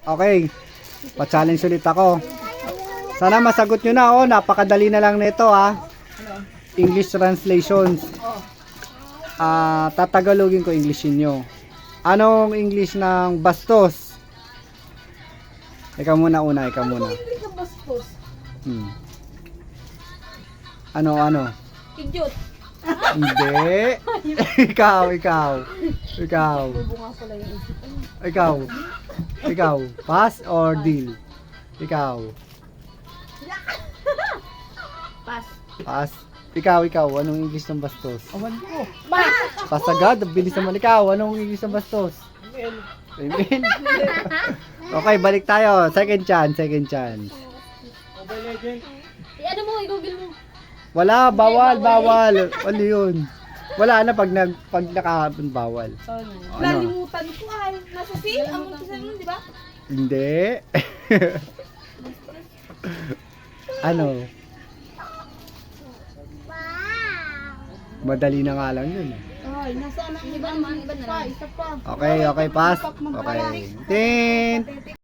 Okay, pa-challenge ulit ako. Sana masagot nyo na, oh. Napakadali na lang nito, ha. English translations. Tatagalogin ko Englishin nyo. Anong English ng bastos? Ikaw muna una, ikaw muna. English ng bastos? Ano? Idiot. Hindi. Ikaw. Bunga pala yung isip. Ikaw. Pass or deal? Ikaw. Pass. Pass. Ikaw. Anong English ng bastos? Awan ko. Pass. Pass agad. Bilis naman ikaw. Anong English ng bastos? Amen. Okay, balik tayo. Second chance. Mobile Legends. Ano mo, i-google mo. Wala, bawal. Ano yun? Wala na pag nakahapon bawal. Ano? Nalimutan ko ay. Nasa seal? Ang umpisa nun, di ba? Hindi. Ano? Madali na nga lang yun. Ay, nasa anak. Iba naman. Isa pa. Okay, pass. Okay. Tin.